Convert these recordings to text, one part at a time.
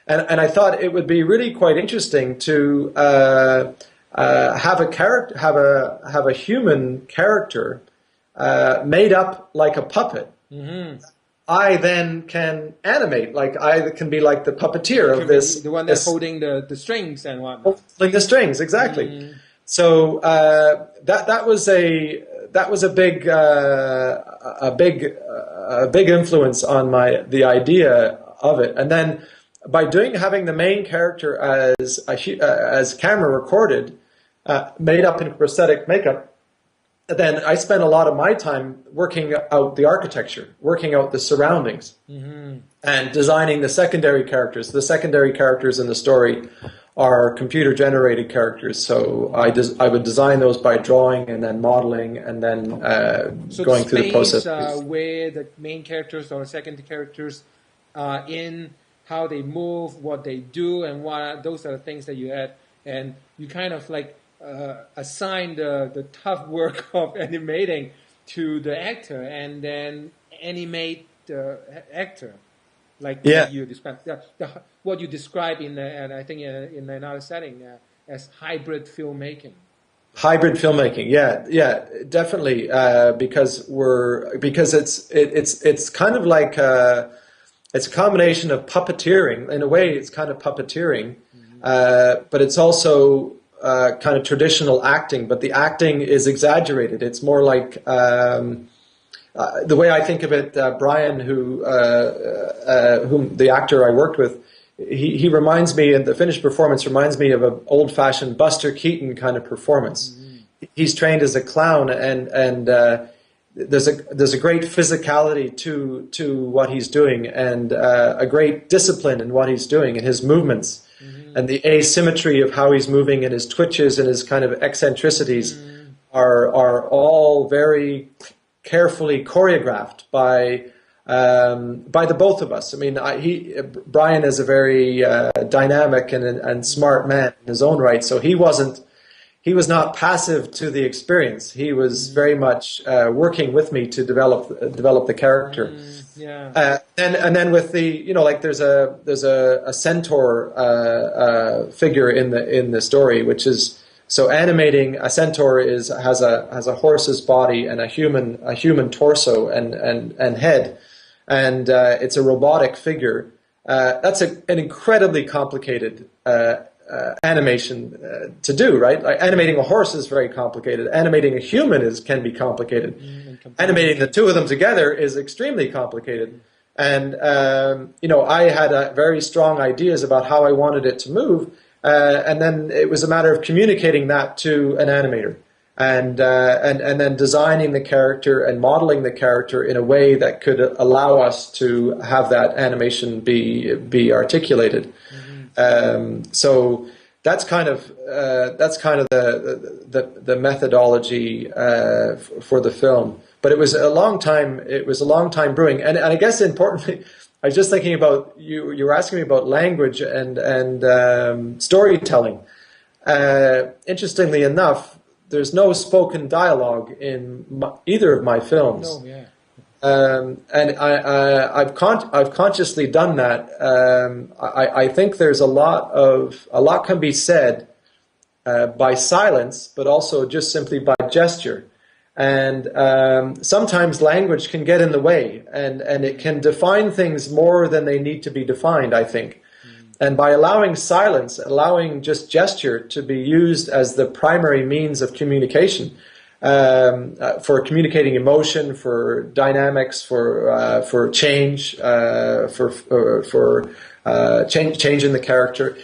And I thought it would be really quite interesting to have a character, have a human character made up like a puppet. Mm-hmm. I then can animate, like I can be like the puppeteer of this. The one that's holding the strings and whatnot. Holding the strings, exactly. Mm. So that was a big influence on the idea of it. And then by having the main character as camera recorded, made up in prosthetic makeup, then I spent a lot of my time working out the architecture, working out the surroundings, mm-hmm. and designing the secondary characters. The secondary characters in the story are computer-generated characters, so I would design those by drawing and then modeling and then going through the process. Where the main characters or secondary characters are in, how they move, what they do, and those are the things that you add, and you kind of like assign the tough work of animating to the actor, and then animate the actor, like what you described. What you describe in I think in another setting as hybrid filmmaking. Hybrid filmmaking, yeah, definitely, because it's kind of like it's a combination of puppeteering. In a way, it's kind of puppeteering, mm-hmm. But it's also kind of traditional acting, but the acting is exaggerated. It's more like the way I think of it. Brian, whom the actor I worked with, he reminds me, and the finished performance reminds me of an old-fashioned Buster Keaton kind of performance. Mm-hmm. He's trained as a clown, and there's a great physicality to what he's doing, and a great discipline in what he's doing and his movements. And the asymmetry of how he's moving and his twitches and his kind of eccentricities are all very carefully choreographed by the both of us. I mean, Brian is a very dynamic and smart man in his own right, so he was not passive to the experience. He was very much working with me to develop the character. Yeah. And then with the like there's a centaur figure in the story, which is so animating. A centaur has a horse's body and a human torso and head, and it's a robotic figure. That's an incredibly complicated animation to do, right? Like, animating a horse is very complicated. Animating a human can be complicated. Animating the two of them together is extremely complicated. And I had very strong ideas about how I wanted it to move, and then it was a matter of communicating that to an animator, and then designing the character and modeling the character in a way that could allow us to have that animation be articulated. So that's kind of the methodology for the film. But it was a long time. It was a long time brewing, and I guess importantly, I was just thinking about you. You were asking me about language and storytelling. Interestingly enough, there's no spoken dialogue in either of my films. No, yeah. And I've consciously done that. I think there's a lot can be said by silence, but also just simply by gesture. And sometimes language can get in the way, and it can define things more than they need to be defined, I think. And by allowing silence, allowing just gesture to be used as the primary means of communication, for communicating emotion, for dynamics, for change, for change in the character,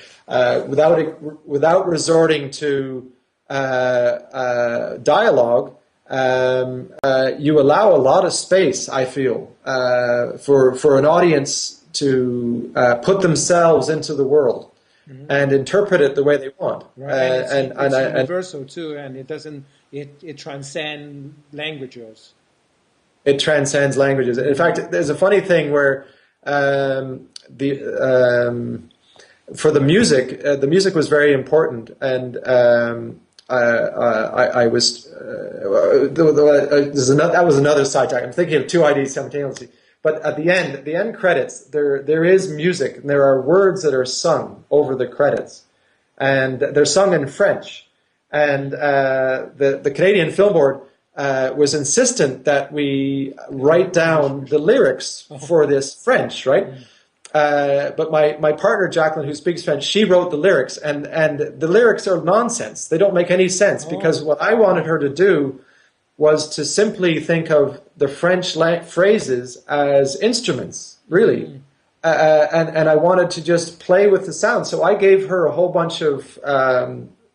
without resorting to dialogue, you allow a lot of space, I feel, for an audience to put themselves into the world and interpret it the way they want. Right. And it's universal too, and it doesn't. It transcends languages. It transcends languages. In fact, there's a funny thing where for the music was very important, and I was that was another sidetrack. I'm thinking of two ideas simultaneously. But at the end credits, there is music, and there are words that are sung over the credits, and they're sung in French. And the Canadian Film Board was insistent that we write down the lyrics for this French, right? But my partner Jacqueline, who speaks French, she wrote the lyrics, and the lyrics are nonsense. They don't make any sense, because what I wanted her to do was to simply think of the French phrases as instruments, really. And I wanted to just play with the sound. So I gave her a whole bunch of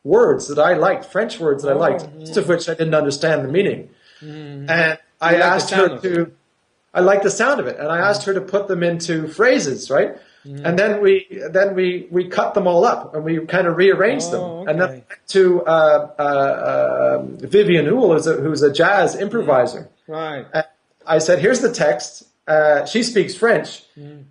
words that I liked, French words that I liked, most of which I didn't understand the meaning. And I asked her to... I liked the sound of it, and I asked her to put them into phrases, right? And then we cut them all up, and we kind of rearranged them. Okay. And then to Vivian Houle, who's a jazz improviser. Right. And I said, "Here's the text." She speaks French,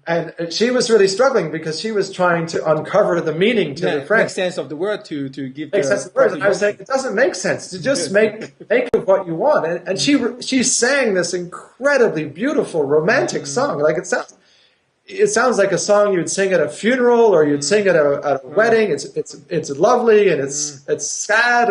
and she was really struggling because she was trying to uncover the meaning to the French. Make sense of the word to give Make sense of the words. And I was saying, it doesn't make sense to just make of what you want. And she sang this incredibly beautiful romantic song. Like it sounds like a song you'd sing at a funeral or you'd sing at a wedding. It's lovely and it's sad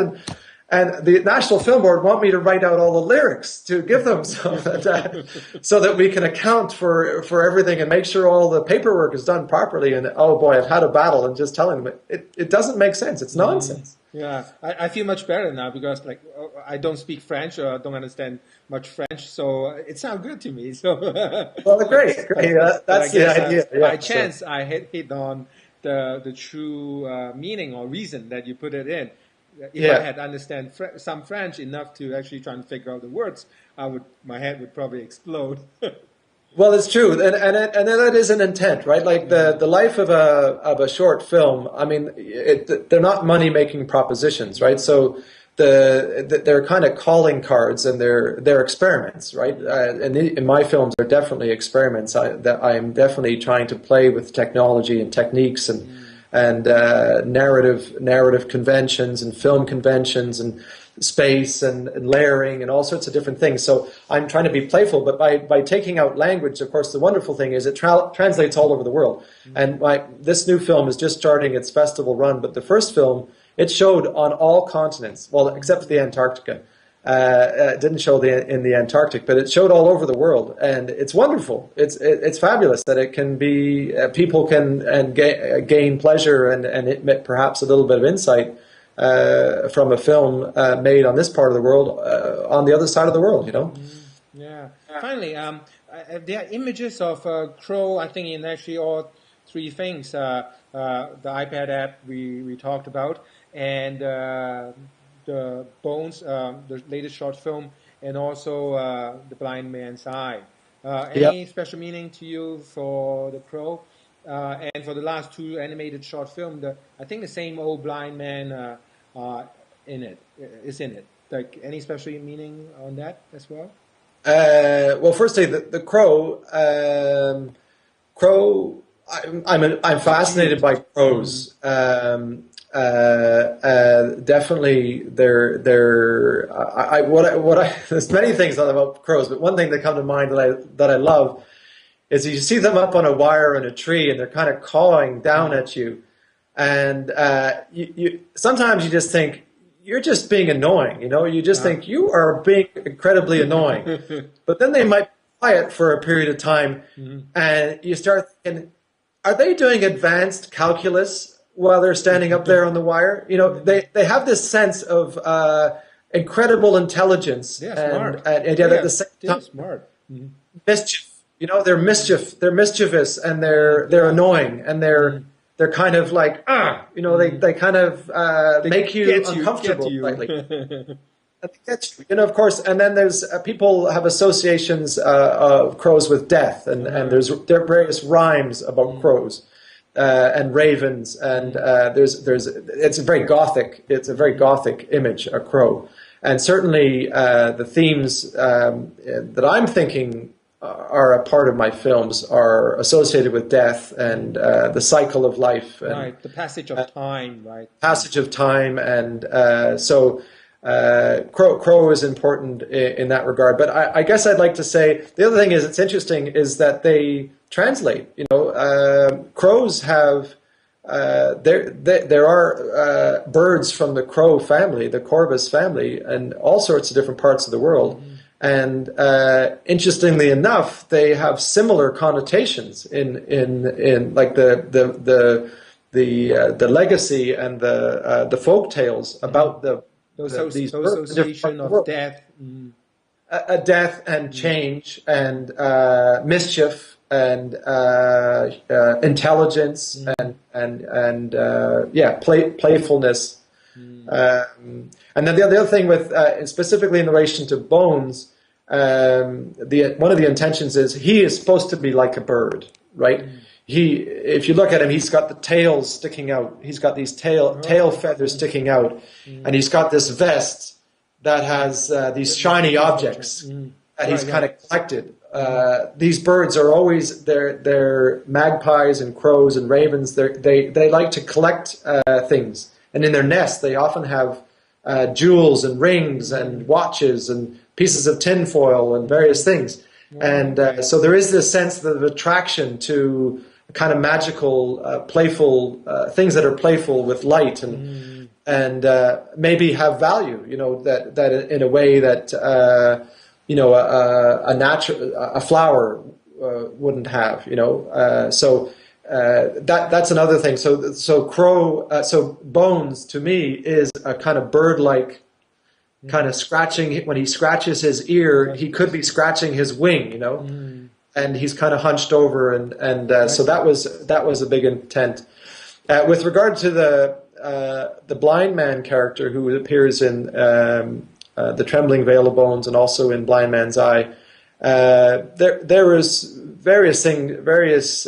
and the National Film Board want me to write out all the lyrics to give them so that we can account for everything and make sure all the paperwork is done properly. And oh boy, I've had a battle and just telling them it doesn't make sense. It's nonsense. Yeah, I feel much better now because I don't speak French or I don't understand much French, so it sounds good to me. So well, great. That's the idea. By chance, I hit on the true meaning or reason that you put it in. If I had understand some French enough to actually try and figure out the words, my head would probably explode. Well, it's true, and that is an intent, right? Like the life of a short film. I mean, they're not money making propositions, right? So they're kind of calling cards, and they're experiments, right? And in my films, they're definitely experiments. I am definitely trying to play with technology and techniques and narrative conventions and film conventions and space and layering and all sorts of different things. So I'm trying to be playful, but by taking out language, of course, the wonderful thing is it translates all over the world. And this new film is just starting its festival run, but the first film, it showed on all continents, well, except for the Antarctica. It didn't show in the Antarctic, but it showed all over the world, and it's wonderful. It's fabulous that it can be people can gain pleasure and perhaps a little bit of insight from a film made on this part of the world on the other side of the world. You know. Yeah. Finally, there are images of crow. I think in actually all three things: the iPad app we talked about, and the Bones, the latest short film, and also The Blind Man's Eye. Any special meaning to you for The Crow? And for the last two animated short films, I think the same old blind man is in it. Like, any special meaning on that as well? Well, firstly, the Crow. I'm fascinated by crows. Definitely, there's many things about crows, but one thing that come to mind that I love is you see them up on a wire in a tree, and they're kind of cawing down at you, and sometimes you just think you're just being annoying. You know, you just think you are being incredibly annoying, but then they might be quiet for a period of time, and you start thinking, are they doing advanced calculus while they're standing up there on the wire? You know, they have this sense of incredible intelligence and yet at the same time smart. mischief. You know, they're mischievous and they're annoying and they're kind of like you know, they kind of make you uncomfortable slightly. You know, of course, and then there's people have associations of crows with death, and there are various rhymes about crows and ravens, and it's a very gothic image, a crow, and certainly the themes that I'm thinking are a part of my films are associated with death and the cycle of life, and, right, the passage of time, right? Passage of time, and so. Crow is important in that regard. But I guess I'd like to say the other thing is it's interesting is that they translate. You know, crows have there are birds from the crow family, the corvus family, and all sorts of different parts of the world. Mm-hmm. And interestingly enough, they have similar connotations in like the legacy and the folk tales about these association of death, a death and change and mischief and intelligence and playfulness. And then the other thing with specifically in relation to Bones, one of the intentions is he is supposed to be like a bird, right? If you look at him, he's got the tails sticking out. He's got these tail feathers sticking out, and he's got this vest that has these shiny objects that he's kind of collected. These birds are always they're magpies and crows and ravens. They like to collect things, and in their nest they often have jewels and rings and watches and pieces of tinfoil and various things. And so there is this sense of attraction to kind of magical, playful things that are playful with light and maybe have value. You know, that in a way that a flower wouldn't have. You know, so that's another thing. So Bones to me is a kind of bird-like. Kind of scratching, when he scratches his ear, he could be scratching his wing, you know, and he's kind of hunched over, and so that was a big intent. With regard to the blind man character who appears in the Trembling Veil of Bones and also in Blind Man's Eye, there was various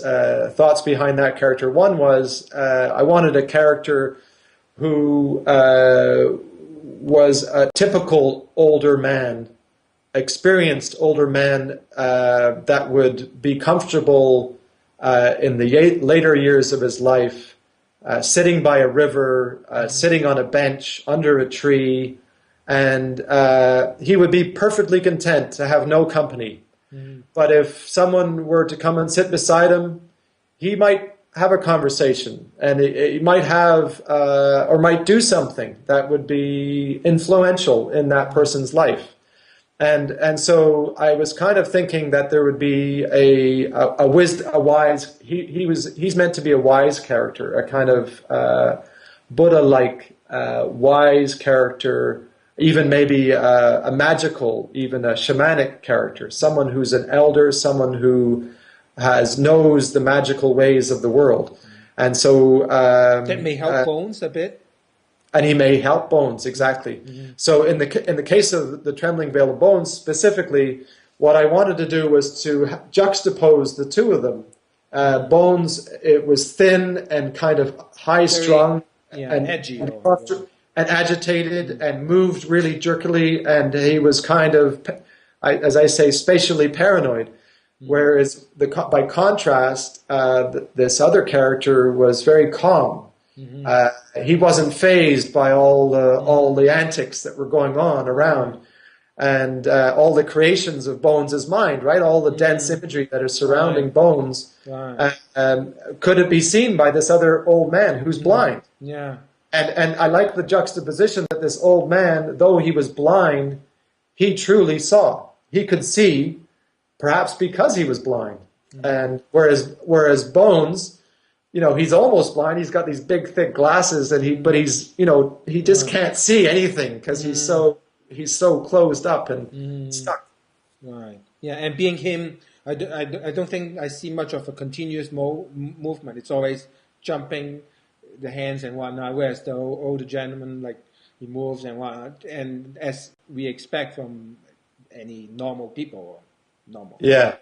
thoughts behind that character. One was I wanted a character who was a typical older man, experienced older man that would be comfortable in the later years of his life, sitting by a river, sitting on a bench under a tree, and he would be perfectly content to have no company. But if someone were to come and sit beside him, he might have a conversation, and he might have or might do something that would be influential in that person's life. And so I was kind of thinking that there would be a wise. He's meant to be a wise character, a kind of Buddha-like wise character, even maybe a magical, even a shamanic character, someone who's an elder, someone who knows the magical ways of the world. And so that may help Bones a bit. And he may help Bones, exactly. So in the case of the Trembling Veil of Bones specifically, what I wanted to do was to juxtapose the two of them. Bones, it was thin and kind of high-strung and edgy and agitated and moved really jerkily, and he was kind of, as I say, spatially paranoid. Whereas by contrast, this other character was very calm. He wasn't fazed by all the antics that were going on around, and all the creations of Bones' mind, right? All the dense imagery that is surrounding Bones. Could it be seen by this other old man who's blind? Yeah. And I like the juxtaposition that this old man, though he was blind, he truly saw. He could see. Perhaps because he was blind, and whereas Bones, you know, he's almost blind. He's got these big, thick glasses, but he's, you know, he just can't see anything because he's so closed up and stuck. Right. Yeah, and being him, I don't think I see much of a continuous movement. It's always jumping, the hands and whatnot. Whereas the older gentleman, like he moves and whatnot, and as we expect from any normal people. Normal. Yeah.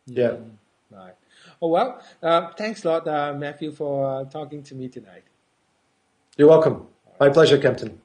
Right. Oh, well, thanks a lot, Matthew, for talking to me tonight. You're welcome. My pleasure, Kempton.